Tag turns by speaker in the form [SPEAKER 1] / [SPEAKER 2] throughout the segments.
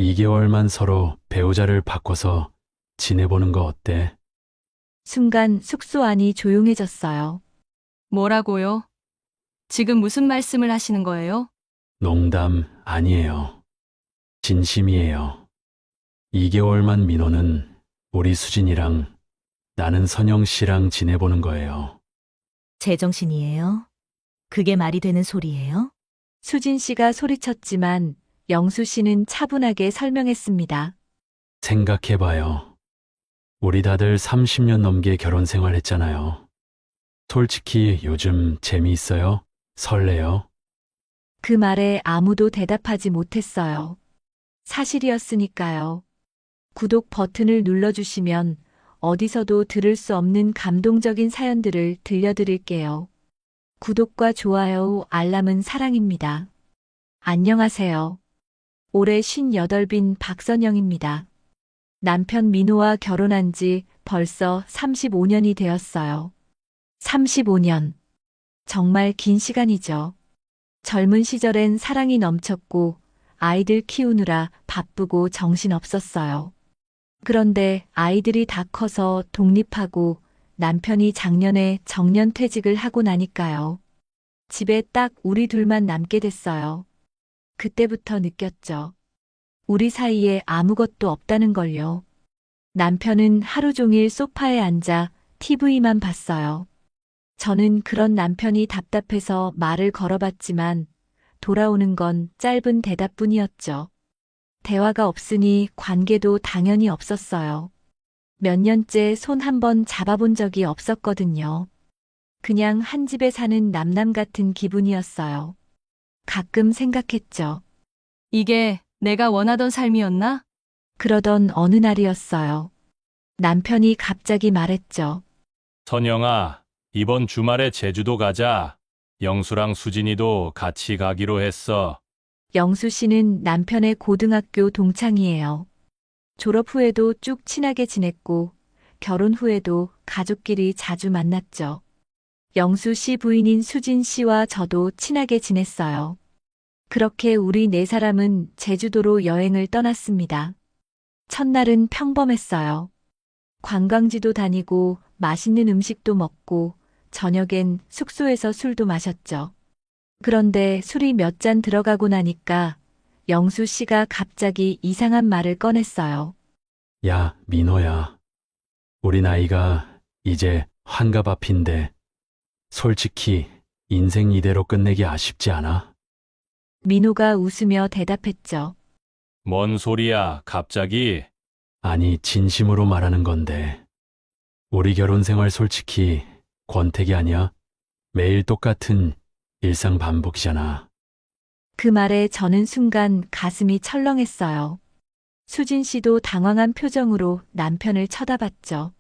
[SPEAKER 1] 2개월만 서로 배우자를 바꿔서 지내보는 거 어때?
[SPEAKER 2] 순간 숙소 안이 조용해졌어요.
[SPEAKER 3] 뭐라고요? 지금 무슨 말씀을 하시는 거예요?
[SPEAKER 1] 농담 아니에요. 진심이에요. 2개월만 민호는 우리 수진이랑 나는 선영 씨랑 지내보는 거예요.
[SPEAKER 4] 제정신이에요? 그게 말이 되는 소리예요?
[SPEAKER 2] 수진 씨가 소리쳤지만 영수 씨는 차분하게 설명했습니다.
[SPEAKER 1] 생각해봐요. 우리 다들 30년 넘게 결혼 생활했잖아요. 솔직히 요즘 재미있어요? 설레요?
[SPEAKER 2] 그 말에 아무도 대답하지 못했어요. 사실이었으니까요. 구독 버튼을 눌러주시면 어디서도 들을 수 없는 감동적인 사연들을 들려드릴게요. 구독과 좋아요, 알람은 사랑입니다. 안녕하세요. 올해 58빈 박선영입니다. 남편 민호와 결혼한 지 벌써 35년이 되었어요. 35년. 정말 긴 시간이죠. 젊은 시절엔 사랑이 넘쳤고 아이들 키우느라 바쁘고 정신없었어요. 그런데 아이들이 다 커서 독립하고 남편이 작년에 정년퇴직을 하고 나니까요. 집에 딱 우리 둘만 남게 됐어요. 그때부터 느꼈죠. 우리 사이에 아무것도 없다는 걸요. 남편은 하루 종일 소파에 앉아 TV만 봤어요. 저는 그런 남편이 답답해서 말을 걸어봤지만 돌아오는 건 짧은 대답뿐이었죠. 대화가 없으니 관계도 당연히 없었어요. 몇 년째 손 한 번 잡아본 적이 없었거든요. 그냥 한 집에 사는 남남 같은 기분이었어요. 가끔 생각했죠.
[SPEAKER 3] 이게 내가 원하던 삶이었나?
[SPEAKER 2] 그러던 어느 날이었어요. 남편이 갑자기 말했죠.
[SPEAKER 5] 선영아, 이번 주말에 제주도 가자. 영수랑 수진이도 같이 가기로 했어.
[SPEAKER 2] 영수 씨는 남편의 고등학교 동창이에요. 졸업 후에도 쭉 친하게 지냈고 결혼 후에도 가족끼리 자주 만났죠. 영수 씨 부인인 수진 씨와 저도 친하게 지냈어요. 그렇게 우리 네 사람은 제주도로 여행을 떠났습니다. 첫날은 평범했어요. 관광지도 다니고 맛있는 음식도 먹고 저녁엔 숙소에서 술도 마셨죠. 그런데 술이 몇 잔 들어가고 나니까 영수 씨가 갑자기 이상한 말을 꺼냈어요.
[SPEAKER 1] 야, 민호야. 우리 나이가 이제 환갑 앞인데 솔직히 인생 이대로 끝내기 아쉽지 않아?
[SPEAKER 2] 민호가 웃으며 대답했죠.
[SPEAKER 5] 뭔 소리야, 갑자기?
[SPEAKER 1] 아니, 진심으로 말하는 건데. 우리 결혼 생활 솔직히 권태기 아니야? 매일 똑같은 일상 반복이잖아.
[SPEAKER 2] 그 말에 저는 순간 가슴이 철렁했어요. 수진 씨도 당황한 표정으로 남편을 쳐다봤죠.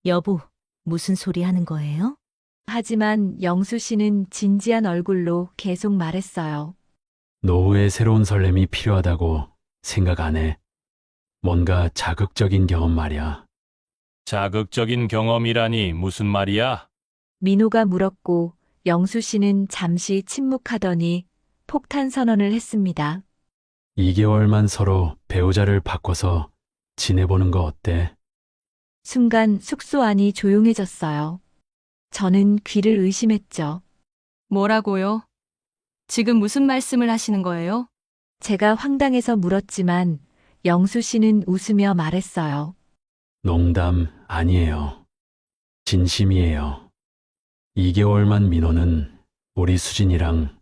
[SPEAKER 4] 여보, 무슨 소리 하는 거예요?
[SPEAKER 2] 하지만 영수 씨는 진지한 얼굴로 계속 말했어요.
[SPEAKER 1] 노후에 새로운 설렘이 필요하다고 생각 안 해. 뭔가 자극적인 경험 말이야.
[SPEAKER 5] 자극적인 경험이라니 무슨 말이야?
[SPEAKER 2] 민호가 물었고 영수 씨는 잠시 침묵하더니 폭탄 선언을 했습니다.
[SPEAKER 1] 2개월만 서로 배우자를 바꿔서 지내보는 거 어때?
[SPEAKER 2] 순간 숙소 안이 조용해졌어요. 저는 귀를 의심했죠.
[SPEAKER 3] 뭐라고요? 지금 무슨 말씀을 하시는 거예요?
[SPEAKER 2] 제가 황당해서 물었지만 영수 씨는 웃으며 말했어요.
[SPEAKER 1] 농담 아니에요. 진심이에요. 2개월만 민호는 우리 수진이랑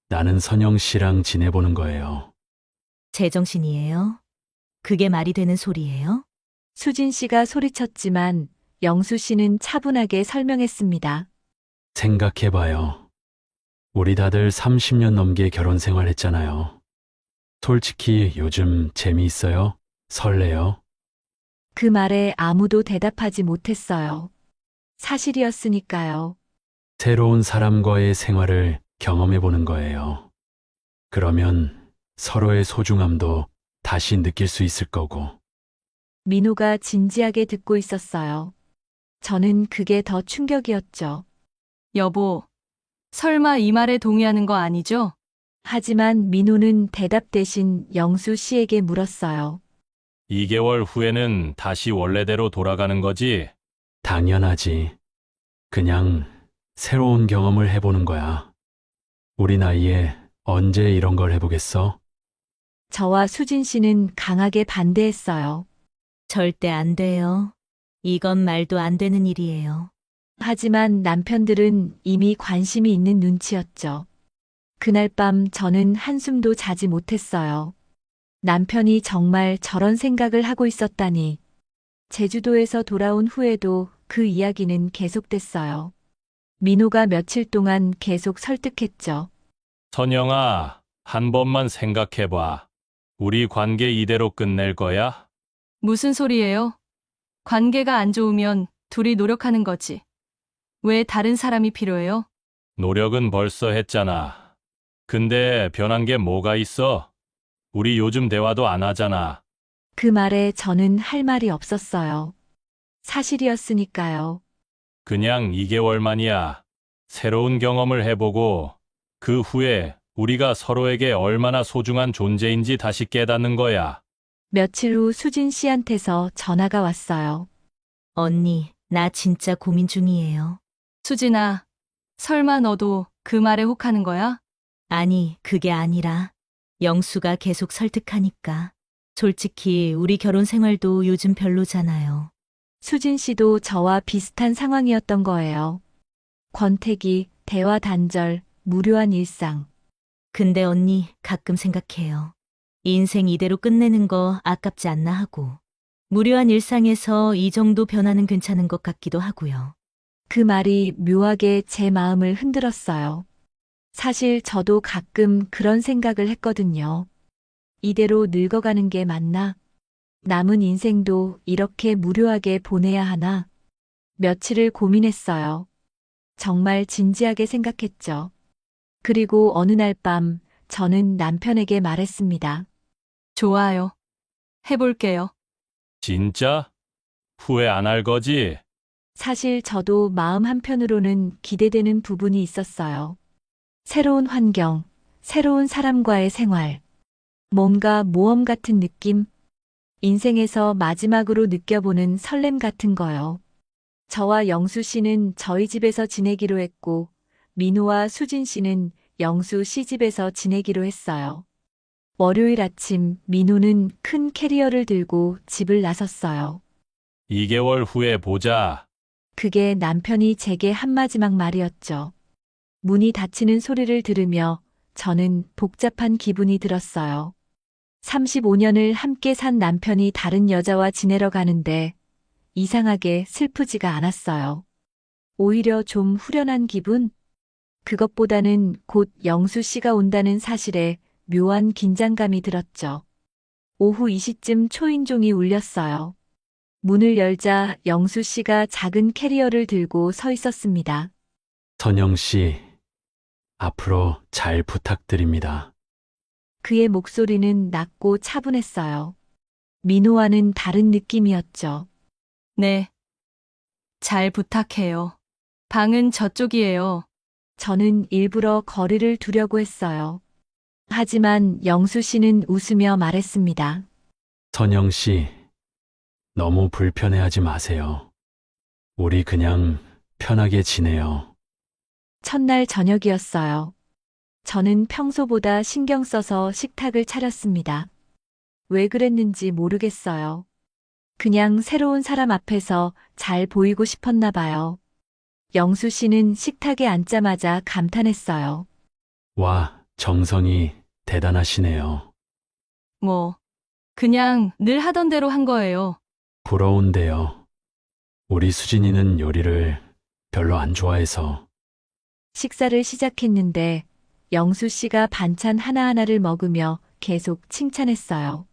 [SPEAKER 1] 나는 선영 씨랑 지내보는 거예요.
[SPEAKER 4] 제정신이에요? 그게 말이 되는 소리예요?
[SPEAKER 2] 수진 씨가 소리쳤지만 영수 씨는 차분하게 설명했습니다.
[SPEAKER 1] 생각해봐요. 우리 다들 30년 넘게 결혼 생활했잖아요. 솔직히 요즘 재미있어요? 설레요?
[SPEAKER 2] 그 말에 아무도 대답하지 못했어요. 사실이었으니까요.
[SPEAKER 1] 새로운 사람과의 생활을 경험해보는 거예요. 그러면 서로의 소중함도 다시 느낄 수 있을 거고.
[SPEAKER 2] 민호가 진지하게 듣고 있었어요. 저는 그게 더 충격이었죠.
[SPEAKER 3] 여보, 설마 이 말에 동의하는 거 아니죠?
[SPEAKER 2] 하지만 민호는 대답 대신 영수 씨에게 물었어요.
[SPEAKER 5] 2개월 후에는 다시 원래대로 돌아가는 거지?
[SPEAKER 1] 당연하지. 그냥 새로운 경험을 해보는 거야. 우리 나이에 언제 이런 걸 해보겠어?
[SPEAKER 2] 저와 수진 씨는 강하게 반대했어요.
[SPEAKER 4] 절대 안 돼요. 이건 말도 안 되는 일이에요.
[SPEAKER 2] 하지만 남편들은 이미 관심이 있는 눈치였죠. 그날 밤 저는 한숨도 자지 못했어요. 남편이 정말 저런 생각을 하고 있었다니. 제주도에서 돌아온 후에도 그 이야기는 계속됐어요. 민호가 며칠 동안 계속 설득했죠.
[SPEAKER 5] 선영아, 한 번만 생각해봐. 우리 관계 이대로 끝낼 거야?
[SPEAKER 3] 무슨 소리예요? 관계가 안 좋으면 둘이 노력하는 거지. 왜 다른 사람이 필요해요?
[SPEAKER 5] 노력은 벌써 했잖아. 근데 변한 게 뭐가 있어? 우리 요즘 대화도 안 하잖아.
[SPEAKER 2] 그 말에 저는 할 말이 없었어요. 사실이었으니까요.
[SPEAKER 5] 그냥 2개월만이야. 새로운 경험을 해보고 그 후에 우리가 서로에게 얼마나 소중한 존재인지 다시 깨닫는 거야.
[SPEAKER 2] 며칠 후 수진 씨한테서 전화가 왔어요.
[SPEAKER 4] 언니, 나 진짜 고민 중이에요.
[SPEAKER 3] 수진아, 설마 너도 그 말에 혹하는 거야?
[SPEAKER 4] 아니, 그게 아니라 영수가 계속 설득하니까. 솔직히 우리 결혼 생활도 요즘 별로잖아요.
[SPEAKER 2] 수진 씨도 저와 비슷한 상황이었던 거예요. 권태기, 대화 단절, 무료한 일상.
[SPEAKER 4] 근데 언니, 가끔 생각해요. 인생 이대로 끝내는 거 아깝지 않나 하고. 무료한 일상에서 이 정도 변화는 괜찮은 것 같기도 하고요.
[SPEAKER 2] 그 말이 묘하게 제 마음을 흔들었어요. 사실 저도 가끔 그런 생각을 했거든요. 이대로 늙어가는 게 맞나? 남은 인생도 이렇게 무료하게 보내야 하나? 며칠을 고민했어요. 정말 진지하게 생각했죠. 그리고 어느 날 밤 저는 남편에게 말했습니다.
[SPEAKER 3] 좋아요. 해볼게요.
[SPEAKER 5] 진짜? 후회 안 할 거지?
[SPEAKER 2] 사실 저도 마음 한편으로는 기대되는 부분이 있었어요. 새로운 환경, 새로운 사람과의 생활. 뭔가 모험 같은 느낌? 인생에서 마지막으로 느껴보는 설렘 같은 거요. 저와 영수 씨는 저희 집에서 지내기로 했고, 민호와 수진 씨는 영수 씨 집에서 지내기로 했어요. 월요일 아침 민호는 큰 캐리어를 들고 집을 나섰어요.
[SPEAKER 5] 2개월 후에 보자.
[SPEAKER 2] 그게 남편이 제게 한 마지막 말이었죠. 문이 닫히는 소리를 들으며 저는 복잡한 기분이 들었어요. 35년을 함께 산 남편이 다른 여자와 지내러 가는데 이상하게 슬프지가 않았어요. 오히려 좀 후련한 기분? 그것보다는 곧 영수 씨가 온다는 사실에 묘한 긴장감이 들었죠. 오후 2시쯤 초인종이 울렸어요. 문을 열자 영수 씨가 작은 캐리어를 들고 서 있었습니다.
[SPEAKER 1] 선영 씨, 앞으로 잘 부탁드립니다.
[SPEAKER 2] 그의 목소리는 낮고 차분했어요. 민호와는 다른 느낌이었죠.
[SPEAKER 3] 네. 잘 부탁해요. 방은 저쪽이에요.
[SPEAKER 2] 저는 일부러 거리를 두려고 했어요. 하지만 영수 씨는 웃으며 말했습니다.
[SPEAKER 1] 선영 씨, 너무 불편해하지 마세요. 우리 그냥 편하게 지내요.
[SPEAKER 2] 첫날 저녁이었어요. 저는 평소보다 신경 써서 식탁을 차렸습니다. 왜 그랬는지 모르겠어요. 그냥 새로운 사람 앞에서 잘 보이고 싶었나 봐요. 영수 씨는 식탁에 앉자마자 감탄했어요.
[SPEAKER 1] 와, 정성이 대단하시네요.
[SPEAKER 3] 뭐, 그냥 늘 하던 대로 한 거예요.
[SPEAKER 1] 부러운데요. 우리 수진이는 요리를 별로 안 좋아해서.
[SPEAKER 2] 식사를 시작했는데 영수 씨가 반찬 하나하나를 먹으며 계속 칭찬했어요.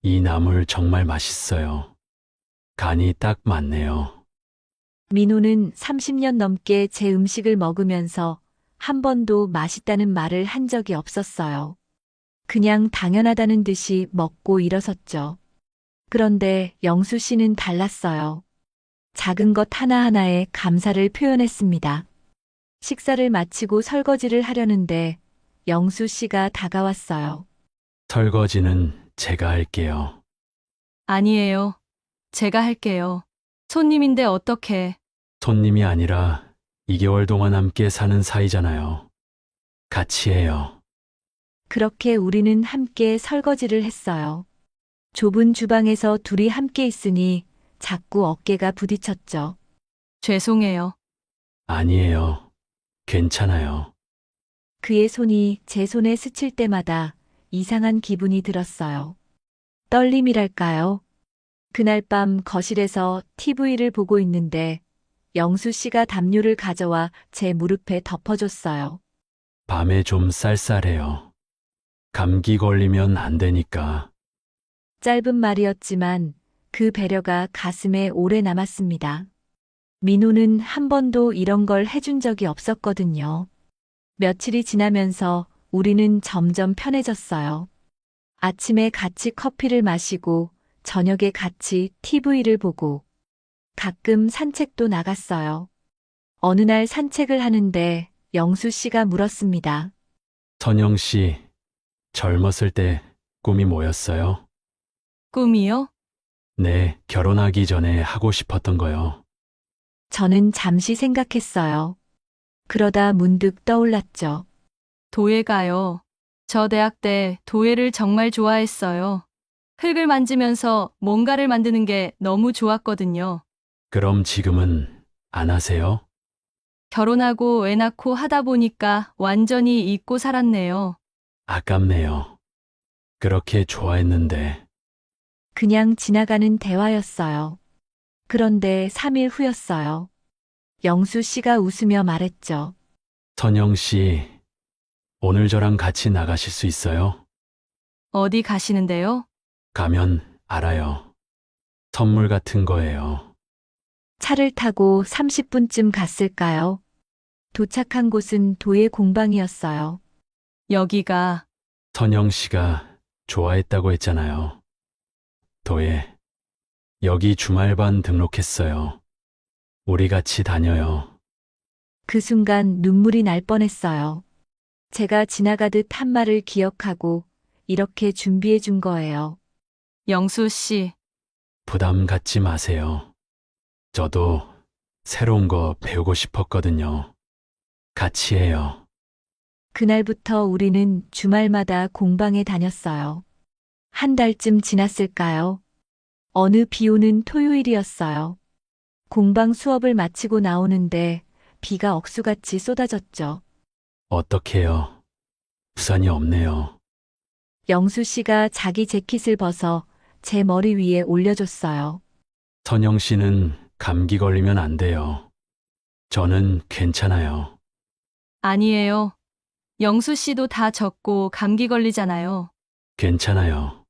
[SPEAKER 1] 이 나물 정말 맛있어요. 간이 딱 맞네요.
[SPEAKER 2] 민호는 30년 넘게 제 음식을 먹으면서 한 번도 맛있다는 말을 한 적이 없었어요. 그냥 당연하다는 듯이 먹고 일어섰죠. 그런데 영수 씨는 달랐어요. 작은 것 하나하나에 감사를 표현했습니다. 식사를 마치고 설거지를 하려는데 영수 씨가 다가왔어요.
[SPEAKER 1] 설거지는 제가 할게요.
[SPEAKER 3] 아니에요. 제가 할게요. 손님인데 어떻게.
[SPEAKER 1] 손님이 아니라 2개월 동안 함께 사는 사이잖아요. 같이 해요.
[SPEAKER 2] 그렇게 우리는 함께 설거지를 했어요. 좁은 주방에서 둘이 함께 있으니 자꾸 어깨가 부딪혔죠.
[SPEAKER 3] 죄송해요.
[SPEAKER 1] 아니에요. 괜찮아요.
[SPEAKER 2] 그의 손이 제 손에 스칠 때마다 이상한 기분이 들었어요. 떨림이랄까요? 그날 밤 거실에서 TV를 보고 있는데 영수 씨가 담요를 가져와 제 무릎에 덮어줬어요.
[SPEAKER 1] 밤에 좀 쌀쌀해요. 감기 걸리면 안 되니까.
[SPEAKER 2] 짧은 말이었지만 그 배려가 가슴에 오래 남았습니다. 민호는 한 번도 이런 걸 해준 적이 없었거든요. 며칠이 지나면서 우리는 점점 편해졌어요. 아침에 같이 커피를 마시고 저녁에 같이 TV를 보고 가끔 산책도 나갔어요. 어느 날 산책을 하는데 영수 씨가 물었습니다.
[SPEAKER 1] 선영 씨, 젊었을 때 꿈이 뭐였어요?
[SPEAKER 3] 꿈이요?
[SPEAKER 1] 네, 결혼하기 전에 하고 싶었던 거요.
[SPEAKER 2] 저는 잠시 생각했어요. 그러다 문득 떠올랐죠.
[SPEAKER 3] 도예 가요. 저 대학 때 도예를 정말 좋아했어요. 흙을 만지면서 뭔가를 만드는 게 너무 좋았거든요.
[SPEAKER 1] 그럼 지금은 안 하세요?
[SPEAKER 3] 결혼하고 애 낳고 하다 보니까 완전히 잊고 살았네요.
[SPEAKER 1] 아깝네요. 그렇게 좋아했는데.
[SPEAKER 2] 그냥 지나가는 대화였어요. 그런데 3일 후였어요. 영수 씨가 웃으며 말했죠.
[SPEAKER 1] 선영 씨, 오늘 저랑 같이 나가실 수 있어요?
[SPEAKER 3] 어디 가시는데요?
[SPEAKER 1] 가면 알아요. 선물 같은 거예요.
[SPEAKER 2] 차를 타고 30분쯤 갔을까요? 도착한 곳은 도예 공방이었어요.
[SPEAKER 3] 여기가.
[SPEAKER 1] 선영 씨가 좋아했다고 했잖아요. 도예. 여기 주말반 등록했어요. 우리 같이 다녀요.
[SPEAKER 2] 그 순간 눈물이 날 뻔했어요. 제가 지나가듯 한 말을 기억하고 이렇게 준비해 준 거예요.
[SPEAKER 3] 영수 씨,
[SPEAKER 1] 부담 갖지 마세요. 저도 새로운 거 배우고 싶었거든요. 같이 해요.
[SPEAKER 2] 그날부터 우리는 주말마다 공방에 다녔어요. 한 달쯤 지났을까요? 어느 비 오는 토요일이었어요. 공방 수업을 마치고 나오는데 비가 억수같이 쏟아졌죠.
[SPEAKER 1] 어떡해요. 우산이 없네요.
[SPEAKER 2] 영수 씨가 자기 재킷을 벗어 제 머리 위에 올려줬어요.
[SPEAKER 1] 선영 씨는 감기 걸리면 안 돼요. 저는 괜찮아요.
[SPEAKER 3] 아니에요. 영수 씨도 다 젖고 감기 걸리잖아요.
[SPEAKER 1] 괜찮아요.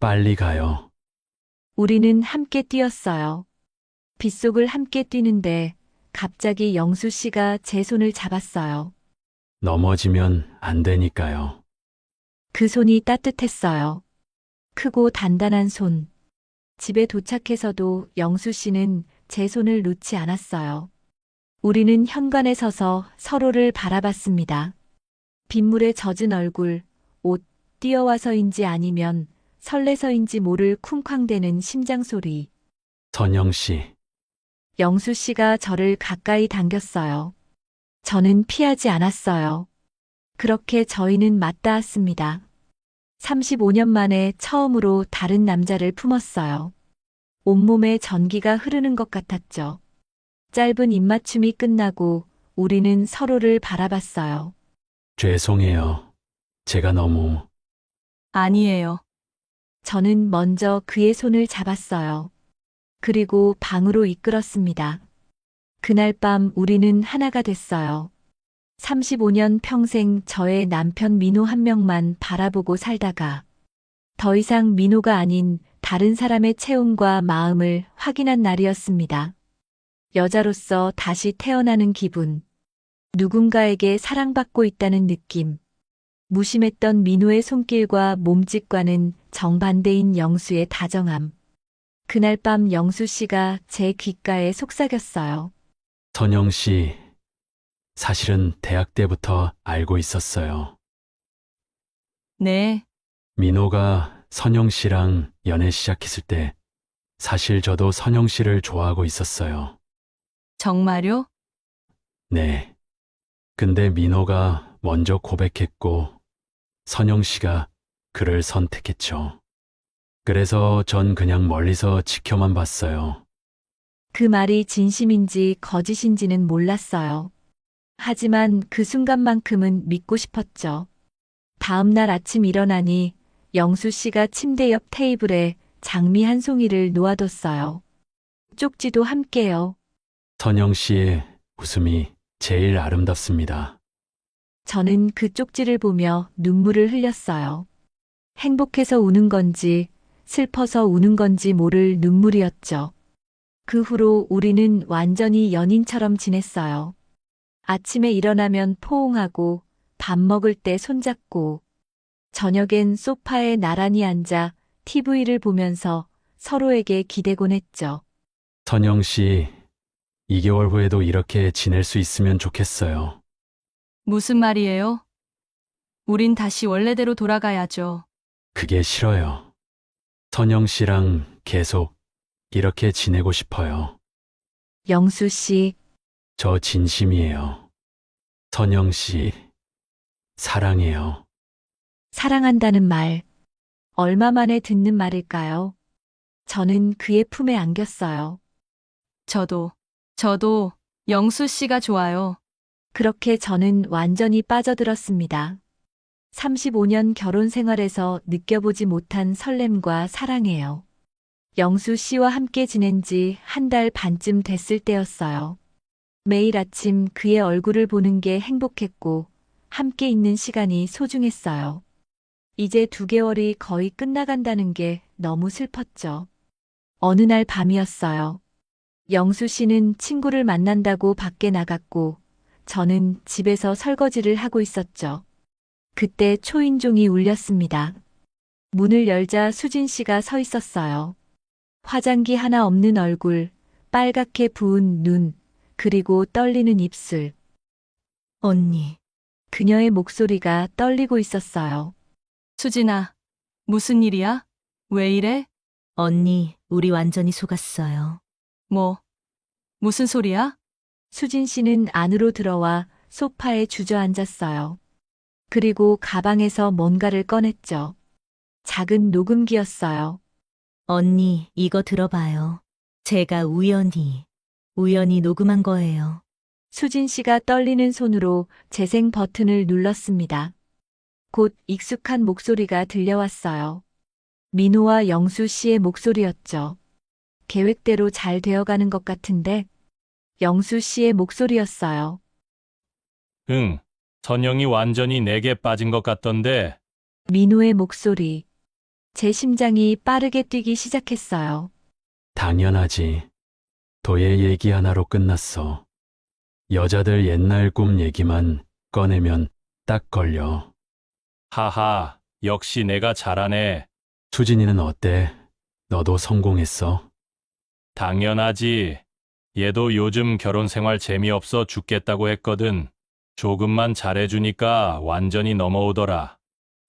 [SPEAKER 1] 빨리 가요.
[SPEAKER 2] 우리는 함께 뛰었어요. 빗속을 함께 뛰는데 갑자기 영수 씨가 제 손을 잡았어요.
[SPEAKER 1] 넘어지면 안 되니까요.
[SPEAKER 2] 그 손이 따뜻했어요. 크고 단단한 손. 집에 도착해서도 영수 씨는 제 손을 놓지 않았어요. 우리는 현관에 서서 서로를 바라봤습니다. 빗물에 젖은 얼굴, 옷, 뛰어와서인지 아니면 설레서인지 모를 쿵쾅대는 심장 소리.
[SPEAKER 1] 선영 씨,
[SPEAKER 2] 영수 씨가 저를 가까이 당겼어요. 저는 피하지 않았어요. 그렇게 저희는 맞닿았습니다. 35년 만에 처음으로 다른 남자를 품었어요. 온몸에 전기가 흐르는 것 같았죠. 짧은 입맞춤이 끝나고 우리는 서로를 바라봤어요.
[SPEAKER 1] 죄송해요. 제가 너무
[SPEAKER 3] 아니에요.
[SPEAKER 2] 저는 먼저 그의 손을 잡았어요. 그리고 방으로 이끌었습니다. 그날 밤 우리는 하나가 됐어요. 35년 평생 저의 남편 민호 한 명만 바라보고 살다가 더 이상 민호가 아닌 다른 사람의 체온과 마음을 확인한 날이었습니다. 여자로서 다시 태어나는 기분. 누군가에게 사랑받고 있다는 느낌. 무심했던 민호의 손길과 몸짓과는 정반대인 영수의 다정함. 그날 밤 영수 씨가 제 귓가에 속삭였어요.
[SPEAKER 1] 선영 씨, 사실은 대학 때부터 알고 있었어요.
[SPEAKER 3] 네,
[SPEAKER 1] 민호가 선영 씨랑 연애 시작했을 때 사실 저도 선영 씨를 좋아하고 있었어요.
[SPEAKER 3] 정말요?
[SPEAKER 1] 네. 근데 민호가 먼저 고백했고 선영 씨가 그를 선택했죠. 그래서 전 그냥 멀리서 지켜만 봤어요.
[SPEAKER 2] 그 말이 진심인지 거짓인지는 몰랐어요. 하지만 그 순간만큼은 믿고 싶었죠. 다음 날 아침 일어나니 영수 씨가 침대 옆 테이블에 장미 한 송이를 놓아뒀어요. 쪽지도 함께요.
[SPEAKER 1] 선영 씨의 웃음이 제일 아름답습니다.
[SPEAKER 2] 저는 그 쪽지를 보며 눈물을 흘렸어요. 행복해서 우는 건지 슬퍼서 우는 건지 모를 눈물이었죠. 그 후로 우리는 완전히 연인처럼 지냈어요. 아침에 일어나면 포옹하고 밥 먹을 때 손잡고 저녁엔 소파에 나란히 앉아 TV를 보면서 서로에게 기대곤 했죠.
[SPEAKER 1] 선영 씨, 2개월 후에도 이렇게 지낼 수 있으면 좋겠어요.
[SPEAKER 3] 무슨 말이에요? 우린 다시 원래대로 돌아가야죠.
[SPEAKER 1] 그게 싫어요. 선영 씨랑 계속 이렇게 지내고 싶어요.
[SPEAKER 2] 영수 씨,
[SPEAKER 1] 저 진심이에요. 선영 씨, 사랑해요.
[SPEAKER 2] 사랑한다는 말, 얼마 만에 듣는 말일까요? 저는 그의 품에 안겼어요.
[SPEAKER 3] 저도 영수 씨가 좋아요.
[SPEAKER 2] 그렇게 저는 완전히 빠져들었습니다. 35년 결혼 생활에서 느껴보지 못한 설렘과 사랑이에요. 영수 씨와 함께 지낸 지 한 달 반쯤 됐을 때였어요. 매일 아침 그의 얼굴을 보는 게 행복했고, 함께 있는 시간이 소중했어요. 이제 2개월이 거의 끝나간다는 게 너무 슬펐죠. 어느 날 밤이었어요. 영수 씨는 친구를 만난다고 밖에 나갔고, 저는 집에서 설거지를 하고 있었죠. 그때 초인종이 울렸습니다. 문을 열자 수진 씨가 서 있었어요. 화장기 하나 없는 얼굴, 빨갛게 부은 눈, 그리고 떨리는 입술.
[SPEAKER 4] 언니,
[SPEAKER 2] 그녀의 목소리가 떨리고 있었어요.
[SPEAKER 3] 수진아, 무슨 일이야? 왜 이래?
[SPEAKER 4] 언니, 우리 완전히 속았어요.
[SPEAKER 3] 무슨 소리야?
[SPEAKER 2] 수진 씨는 안으로 들어와 소파에 주저앉았어요. 그리고 가방에서 뭔가를 꺼냈죠. 작은 녹음기였어요.
[SPEAKER 4] 언니, 이거 들어봐요. 제가 우연히 녹음한 거예요.
[SPEAKER 2] 수진 씨가 떨리는 손으로 재생 버튼을 눌렀습니다. 곧 익숙한 목소리가 들려왔어요. 민호와 영수 씨의 목소리였죠. 계획대로 잘 되어가는 것 같은데, 영수 씨의 목소리였어요.
[SPEAKER 5] 응, 선영이 완전히 내게 빠진 것 같던데.
[SPEAKER 2] 민호의 목소리. 제 심장이 빠르게 뛰기 시작했어요.
[SPEAKER 1] 당연하지. 도예 얘기 하나로 끝났어. 여자들 옛날 꿈 얘기만 꺼내면 딱 걸려.
[SPEAKER 5] 하하, 역시 내가 잘하네.
[SPEAKER 1] 수진이는 어때? 너도 성공했어?
[SPEAKER 5] 당연하지. 얘도 요즘 결혼 생활 재미없어 죽겠다고 했거든. 조금만 잘해주니까 완전히 넘어오더라.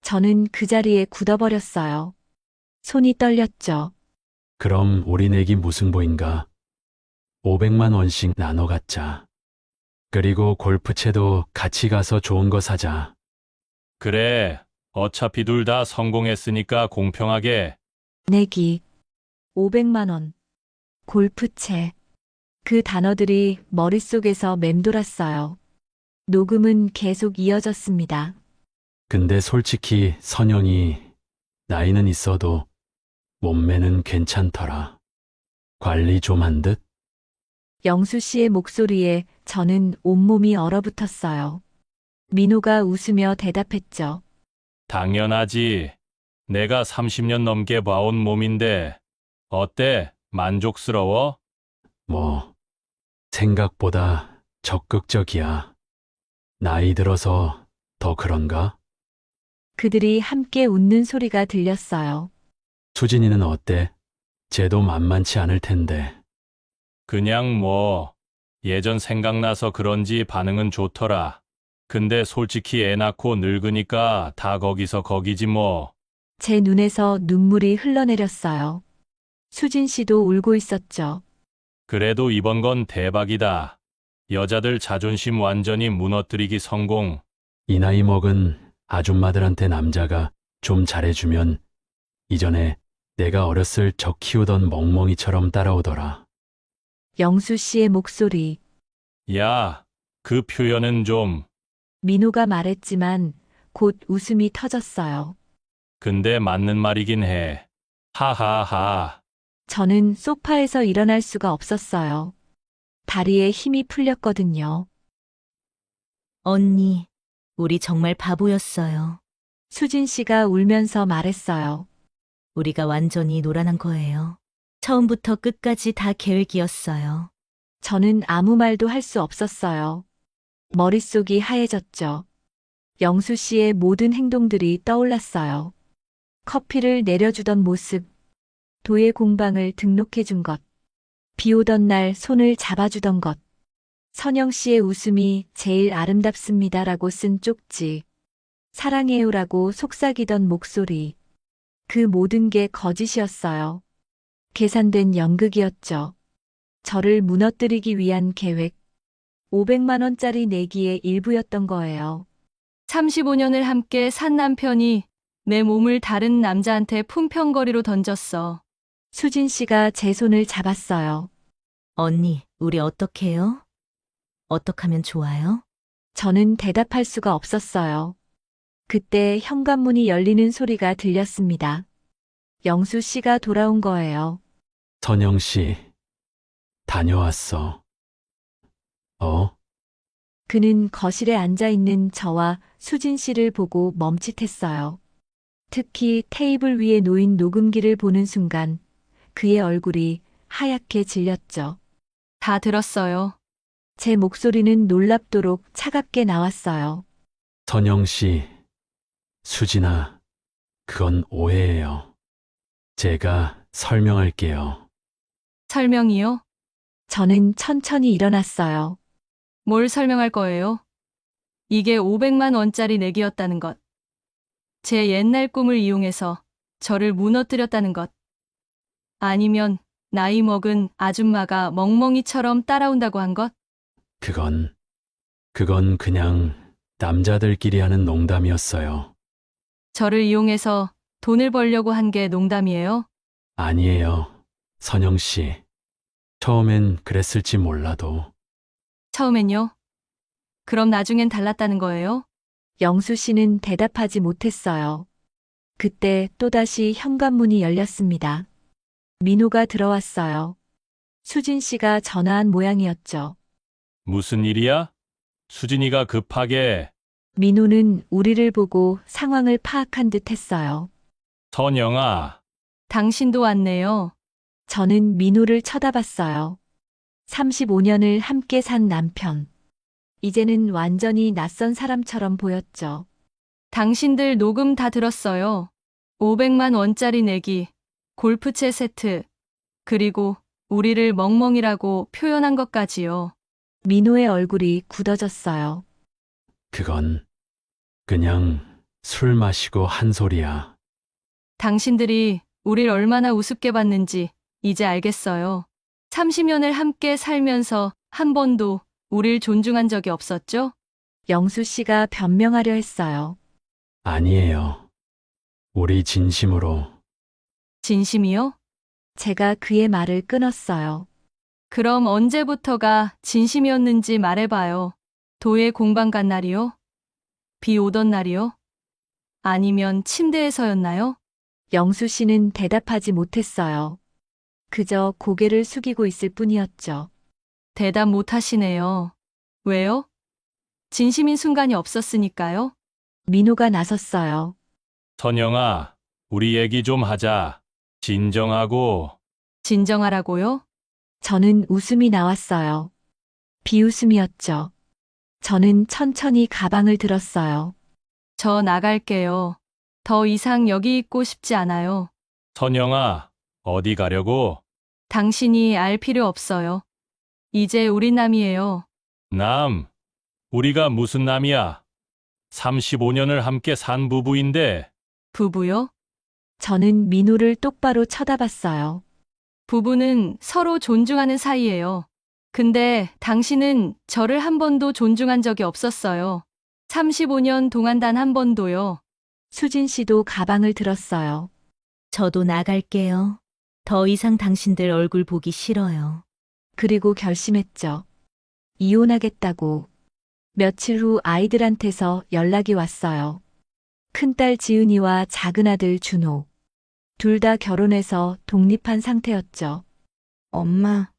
[SPEAKER 2] 저는 그 자리에 굳어버렸어요. 손이 떨렸죠.
[SPEAKER 1] 그럼 우리 내기 무승부인가? 500만 원씩 나눠 갖자. 그리고 골프채도 같이 가서 좋은 거 사자.
[SPEAKER 5] 그래, 어차피 둘 다 성공했으니까 공평하게.
[SPEAKER 2] 내기. 500만 원. 골프채. 그 단어들이 머릿속에서 맴돌았어요. 녹음은 계속 이어졌습니다.
[SPEAKER 1] 근데 솔직히 선영이 나이는 있어도 몸매는 괜찮더라. 관리 좀 한 듯?
[SPEAKER 2] 영수 씨의 목소리에 저는 온몸이 얼어붙었어요. 민호가 웃으며 대답했죠.
[SPEAKER 5] 당연하지. 내가 30년 넘게 봐온 몸인데, 어때? 만족스러워?
[SPEAKER 1] 뭐, 생각보다 적극적이야. 나이 들어서 더 그런가?
[SPEAKER 2] 그들이 함께 웃는 소리가 들렸어요.
[SPEAKER 1] 수진이는 어때? 쟤도 만만치 않을 텐데.
[SPEAKER 5] 그냥 예전 생각나서 그런지 반응은 좋더라. 근데 솔직히 애 낳고 늙으니까 다 거기서 거기지 뭐.
[SPEAKER 2] 제 눈에서 눈물이 흘러내렸어요. 수진 씨도 울고 있었죠.
[SPEAKER 5] 그래도 이번 건 대박이다. 여자들 자존심 완전히 무너뜨리기 성공.
[SPEAKER 1] 이 나이 먹은 아줌마들한테 남자가 좀 잘해주면 이전에 내가 어렸을 적 키우던 멍멍이처럼 따라오더라.
[SPEAKER 2] 영수 씨의 목소리.
[SPEAKER 5] 야, 그 표현은 좀.
[SPEAKER 2] 민호가 말했지만 곧 웃음이 터졌어요.
[SPEAKER 5] 근데 맞는 말이긴 해. 하하하.
[SPEAKER 2] 저는 소파에서 일어날 수가 없었어요. 다리에 힘이 풀렸거든요.
[SPEAKER 4] 언니, 우리 정말 바보였어요.
[SPEAKER 2] 수진 씨가 울면서 말했어요.
[SPEAKER 4] 우리가 완전히 노란한 거예요. 처음부터 끝까지 다 계획이었어요.
[SPEAKER 2] 저는 아무 말도 할 수 없었어요. 머릿속이 하얘졌죠. 영수 씨의 모든 행동들이 떠올랐어요. 커피를 내려주던 모습, 도예 공방을 등록해 준 것, 비 오던 날 손을 잡아주던 것, 선영 씨의 웃음이 제일 아름답습니다라고 쓴 쪽지, 사랑해요라고 속삭이던 목소리, 그 모든 게 거짓이었어요. 계산된 연극이었죠. 저를 무너뜨리기 위한 계획, 500만 원짜리 내기의 일부였던 거예요.
[SPEAKER 3] 35년을 함께 산 남편이 내 몸을 다른 남자한테 품평거리로 던졌어.
[SPEAKER 2] 수진 씨가 제 손을 잡았어요.
[SPEAKER 4] 언니, 우리 어떡해요? 어떡하면 좋아요?
[SPEAKER 2] 저는 대답할 수가 없었어요. 그때 현관문이 열리는 소리가 들렸습니다. 영수 씨가 돌아온 거예요.
[SPEAKER 1] 선영 씨, 다녀왔어.
[SPEAKER 2] 그는 거실에 앉아 있는 저와 수진 씨를 보고 멈칫했어요. 특히 테이블 위에 놓인 녹음기를 보는 순간 그의 얼굴이 하얗게 질렸죠.
[SPEAKER 3] 다 들었어요.
[SPEAKER 2] 제 목소리는 놀랍도록 차갑게 나왔어요.
[SPEAKER 1] 선영 씨, 수진아, 그건 오해예요. 제가 설명할게요.
[SPEAKER 3] 설명이요?
[SPEAKER 2] 저는 천천히 일어났어요.
[SPEAKER 3] 뭘 설명할 거예요? 이게 500만 원짜리 내기였다는 것. 제 옛날 꿈을 이용해서 저를 무너뜨렸다는 것. 아니면 나이 먹은 아줌마가 멍멍이처럼 따라온다고 한 것?
[SPEAKER 1] 그건 그냥 남자들끼리 하는 농담이었어요.
[SPEAKER 3] 저를 이용해서 돈을 벌려고 한 게 농담이에요?
[SPEAKER 1] 아니에요, 선영 씨. 처음엔 그랬을지 몰라도.
[SPEAKER 3] 처음엔요? 그럼 나중엔 달랐다는 거예요?
[SPEAKER 2] 영수 씨는 대답하지 못했어요. 그때 또다시 현관문이 열렸습니다. 민호가 들어왔어요. 수진 씨가 전화한 모양이었죠.
[SPEAKER 5] 무슨 일이야? 수진이가 급하게.
[SPEAKER 2] 민호는 우리를 보고 상황을 파악한 듯 했어요.
[SPEAKER 5] 선영아,
[SPEAKER 3] 당신도 왔네요.
[SPEAKER 2] 저는 민호를 쳐다봤어요. 35년을 함께 산 남편. 이제는 완전히 낯선 사람처럼 보였죠.
[SPEAKER 3] 당신들 녹음 다 들었어요. 500만 원짜리 내기, 골프채 세트, 그리고 우리를 멍멍이라고 표현한 것까지요.
[SPEAKER 2] 민호의 얼굴이 굳어졌어요.
[SPEAKER 1] 그건 그냥 술 마시고 한 소리야.
[SPEAKER 3] 당신들이 우릴 얼마나 우습게 봤는지 이제 알겠어요. 30년을 함께 살면서 한 번도 우릴 존중한 적이 없었죠?
[SPEAKER 2] 영수 씨가 변명하려 했어요.
[SPEAKER 1] 아니에요. 우리 진심으로.
[SPEAKER 3] 진심이요?
[SPEAKER 2] 제가 그의 말을 끊었어요.
[SPEAKER 3] 그럼 언제부터가 진심이었는지 말해봐요. 도예 공방 간 날이요? 비 오던 날이요? 아니면 침대에서였나요?
[SPEAKER 2] 영수 씨는 대답하지 못했어요. 그저 고개를 숙이고 있을 뿐이었죠.
[SPEAKER 3] 대답 못 하시네요. 왜요? 진심인 순간이 없었으니까요?
[SPEAKER 2] 민호가 나섰어요.
[SPEAKER 5] 선영아, 우리 얘기 좀 하자. 진정하고.
[SPEAKER 3] 진정하라고요?
[SPEAKER 2] 저는 웃음이 나왔어요. 비웃음이었죠. 저는 천천히 가방을 들었어요.
[SPEAKER 3] 저 나갈게요. 더 이상 여기 있고 싶지 않아요.
[SPEAKER 5] 선영아, 어디 가려고?
[SPEAKER 3] 당신이 알 필요 없어요. 이제 우리 남이에요.
[SPEAKER 5] 남, 우리가 무슨 남이야? 35년을 함께 산 부부인데
[SPEAKER 3] 부부요?
[SPEAKER 2] 저는 민호를 똑바로 쳐다봤어요.
[SPEAKER 3] 부부는 서로 존중하는 사이예요. 근데 당신은 저를 한 번도 존중한 적이 없었어요. 35년 동안 단 한 번도요.
[SPEAKER 2] 수진 씨도 가방을 들었어요.
[SPEAKER 4] 저도 나갈게요. 더 이상 당신들 얼굴 보기 싫어요.
[SPEAKER 2] 그리고 결심했죠. 이혼하겠다고. 며칠 후 아이들한테서 연락이 왔어요. 큰딸 지은이와 작은아들 준호. 둘 다 결혼해서 독립한 상태였죠.
[SPEAKER 6] 엄마,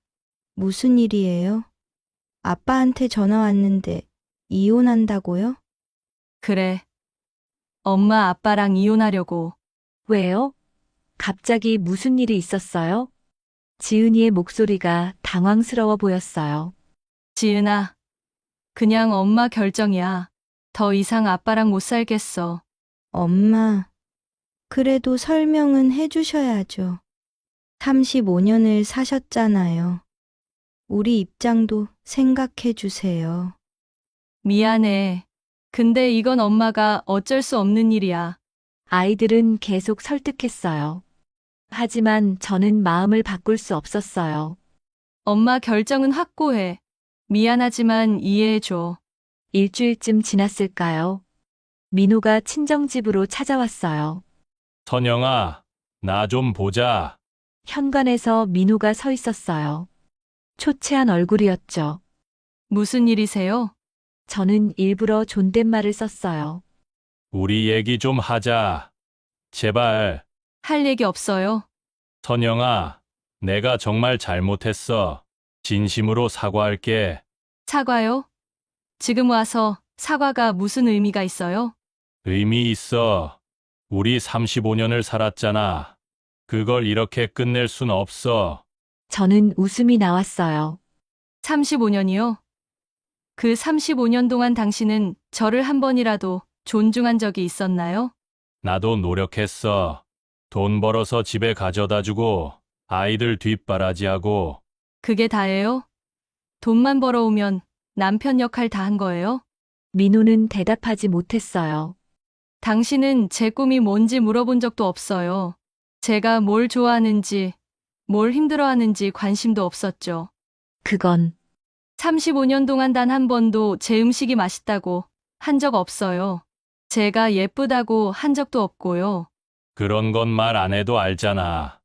[SPEAKER 6] 무슨 일이에요? 아빠한테 전화 왔는데 이혼한다고요?
[SPEAKER 3] 그래. 엄마 아빠랑 이혼하려고.
[SPEAKER 2] 왜요? 갑자기 무슨 일이 있었어요? 지은이의 목소리가 당황스러워 보였어요.
[SPEAKER 3] 지은아. 그냥 엄마 결정이야. 더 이상 아빠랑 못 살겠어.
[SPEAKER 6] 엄마, 그래도 설명은 해주셔야죠. 35년을 사셨잖아요. 우리 입장도 생각해 주세요.
[SPEAKER 3] 미안해. 근데 이건 엄마가 어쩔 수 없는 일이야.
[SPEAKER 2] 아이들은 계속 설득했어요. 하지만 저는 마음을 바꿀 수 없었어요.
[SPEAKER 3] 엄마 결정은 확고해. 미안하지만 이해해줘.
[SPEAKER 2] 일주일쯤 지났을까요? 민호가 친정집으로 찾아왔어요.
[SPEAKER 5] 선영아, 나 좀 보자.
[SPEAKER 2] 현관에서 민호가 서 있었어요. 초췌한 얼굴이었죠.
[SPEAKER 3] 무슨 일이세요?
[SPEAKER 2] 저는 일부러 존댓말을 썼어요.
[SPEAKER 5] 우리 얘기 좀 하자. 제발.
[SPEAKER 3] 할 얘기 없어요.
[SPEAKER 5] 선영아, 내가 정말 잘못했어. 진심으로 사과할게.
[SPEAKER 3] 사과요? 지금 와서 사과가 무슨 의미가 있어요?
[SPEAKER 5] 의미 있어. 우리 35년을 살았잖아. 그걸 이렇게 끝낼 순 없어.
[SPEAKER 2] 저는 웃음이 나왔어요.
[SPEAKER 3] 35년이요? 그 35년 동안 당신은 저를 한 번이라도 존중한 적이 있었나요?
[SPEAKER 5] 나도 노력했어. 돈 벌어서 집에 가져다 주고, 아이들 뒷바라지하고,
[SPEAKER 3] 그게 다예요? 돈만 벌어오면 남편 역할 다 한 거예요?
[SPEAKER 2] 민호는 대답하지 못했어요.
[SPEAKER 3] 당신은 제 꿈이 뭔지 물어본 적도 없어요. 제가 뭘 좋아하는지, 뭘 힘들어하는지 관심도 없었죠.
[SPEAKER 2] 그건
[SPEAKER 3] 35년 동안 단 한 번도 제 음식이 맛있다고 한 적 없어요. 제가 예쁘다고 한 적도 없고요.
[SPEAKER 5] 그런 건 말 안 해도 알잖아.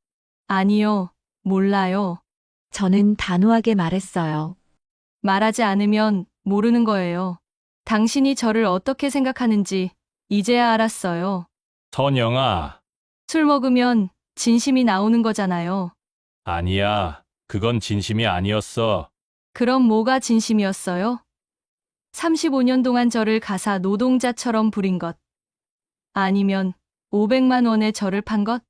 [SPEAKER 3] 아니요, 몰라요.
[SPEAKER 2] 저는 단호하게 말했어요.
[SPEAKER 3] 말하지 않으면 모르는 거예요. 당신이 저를 어떻게 생각하는지 이제야 알았어요.
[SPEAKER 5] 선영아,
[SPEAKER 3] 술 먹으면 진심이 나오는 거잖아요.
[SPEAKER 5] 아니야. 그건 진심이 아니었어.
[SPEAKER 3] 그럼 뭐가 진심이었어요? 35년 동안 저를 가사 노동자처럼 부린 것. 아니면 500만 원에 저를 판 것?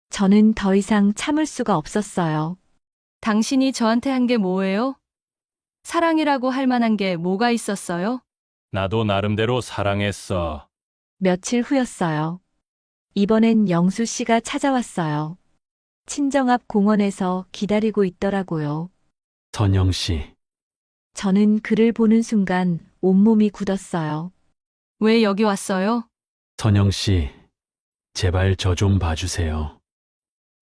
[SPEAKER 2] 저는 더 이상 참을 수가 없었어요.
[SPEAKER 3] 당신이 저한테 한 게 뭐예요? 사랑이라고 할 만한 게 뭐가 있었어요?
[SPEAKER 5] 나도 나름대로 사랑했어.
[SPEAKER 2] 며칠 후였어요. 이번엔 영수 씨가 찾아왔어요. 친정 앞 공원에서 기다리고 있더라고요.
[SPEAKER 1] 선영 씨,
[SPEAKER 2] 저는 그를 보는 순간 온몸이 굳었어요.
[SPEAKER 3] 왜 여기 왔어요?
[SPEAKER 1] 선영 씨, 제발 저 좀 봐주세요.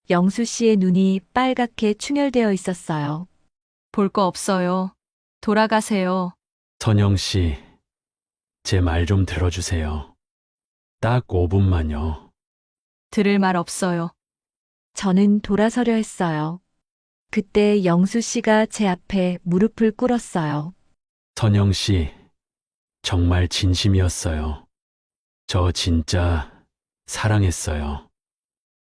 [SPEAKER 2] 영수 씨의 눈이 빨갛게 충혈되어 있었어요.
[SPEAKER 3] 볼 거 없어요. 돌아가세요.
[SPEAKER 1] 선영 씨, 제 말 좀 들어주세요. 딱 5분만요.
[SPEAKER 3] 들을 말 없어요.
[SPEAKER 2] 저는 돌아서려 했어요. 그때 영수 씨가 제 앞에 무릎을 꿇었어요.
[SPEAKER 1] 선영 씨, 정말 진심이었어요. 저 진짜 사랑했어요.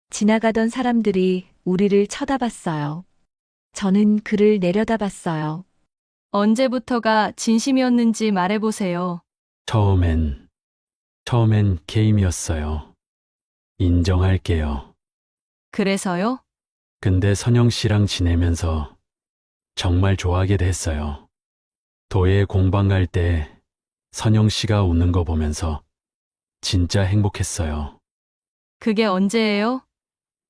[SPEAKER 2] 지나가던 사람들이 우리를 쳐다봤어요. 저는 그를 내려다봤어요.
[SPEAKER 3] 언제부터가 진심이었는지 말해보세요.
[SPEAKER 1] 처음엔 게임이었어요. 인정할게요.
[SPEAKER 3] 그래서요?
[SPEAKER 1] 근데 선영 씨랑 지내면서 정말 좋아하게 됐어요. 도예 공방 갈 때 선영 씨가 웃는 거 보면서 진짜 행복했어요.
[SPEAKER 3] 그게 언제예요?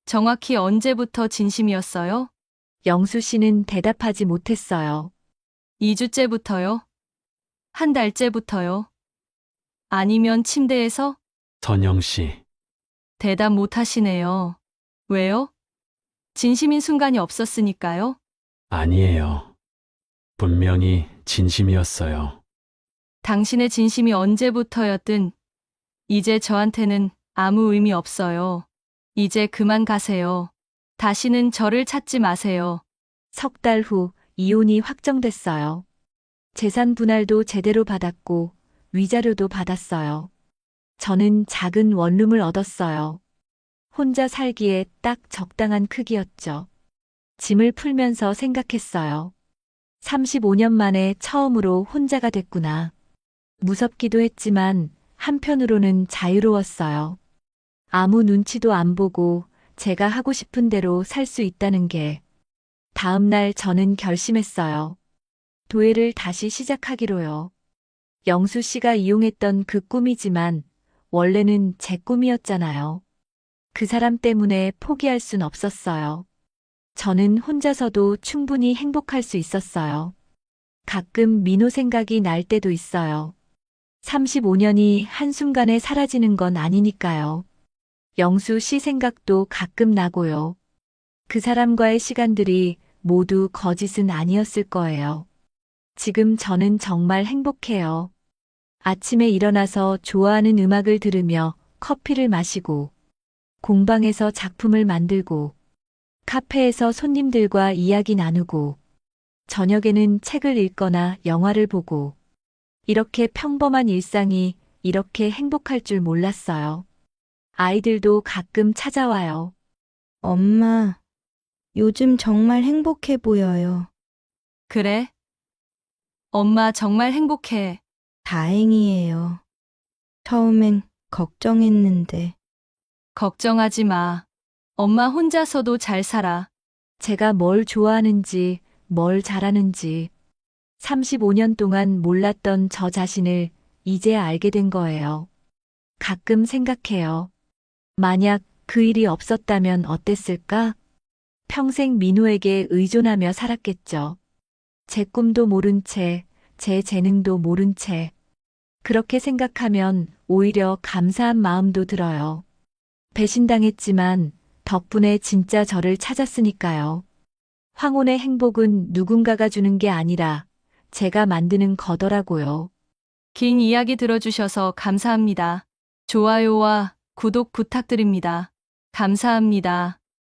[SPEAKER 3] 정확히 언제부터 진심이었어요?
[SPEAKER 2] 영수 씨는 대답하지 못했어요.
[SPEAKER 3] 2주째부터요? 한 달째부터요. 아니면 침대에서?
[SPEAKER 1] 선영 씨,
[SPEAKER 3] 대답 못 하시네요. 왜요? 진심인 순간이 없었으니까요?
[SPEAKER 1] 아니에요. 분명히 진심이었어요.
[SPEAKER 3] 당신의 진심이 언제부터였든 이제 저한테는 아무 의미 없어요. 이제 그만 가세요. 다시는 저를 찾지 마세요.
[SPEAKER 2] 석 달 후 이혼이 확정됐어요. 재산 분할도 제대로 받았고 위자료도 받았어요. 저는 작은 원룸을 얻었어요. 혼자 살기에 딱 적당한 크기였죠. 짐을 풀면서 생각했어요. 35년 만에 처음으로 혼자가 됐구나. 무섭기도 했지만 한편으로는 자유로웠어요. 아무 눈치도 안 보고 제가 하고 싶은 대로 살 수 있다는 게. 다음 날 저는 결심했어요. 도예를 다시 시작하기로요. 영수 씨가 이용했던 그 꿈이지만 원래는 제 꿈이었잖아요. 그 사람 때문에 포기할 순 없었어요. 저는 혼자서도 충분히 행복할 수 있었어요. 가끔 민호 생각이 날 때도 있어요. 35년이 한순간에 사라지는 건 아니니까요. 영수 씨 생각도 가끔 나고요. 그 사람과의 시간들이 모두 거짓은 아니었을 거예요. 지금 저는 정말 행복해요. 아침에 일어나서 좋아하는 음악을 들으며 커피를 마시고, 공방에서 작품을 만들고, 카페에서 손님들과 이야기 나누고, 저녁에는 책을 읽거나 영화를 보고, 이렇게 평범한 일상이 이렇게 행복할 줄 몰랐어요. 아이들도 가끔 찾아와요.
[SPEAKER 6] 엄마, 요즘 정말 행복해 보여요.
[SPEAKER 3] 그래? 엄마 정말 행복해.
[SPEAKER 6] 다행이에요. 처음엔 걱정했는데,
[SPEAKER 3] 걱정하지 마. 엄마 혼자서도 잘 살아.
[SPEAKER 2] 제가 뭘 좋아하는지, 뭘 잘하는지, 35년 동안 몰랐던 저 자신을 이제 알게 된 거예요. 가끔 생각해요. 만약 그 일이 없었다면 어땠을까? 평생 민호에게 의존하며 살았겠죠. 제 꿈도 모른 채, 제 재능도 모른 채. 그렇게 생각하면 오히려 감사한 마음도 들어요. 배신당했지만 덕분에 진짜 저를 찾았으니까요. 황혼의 행복은 누군가가 주는 게 아니라 제가 만드는 거더라고요.
[SPEAKER 3] 긴 이야기 들어주셔서 감사합니다. 좋아요와 구독 부탁드립니다. 감사합니다.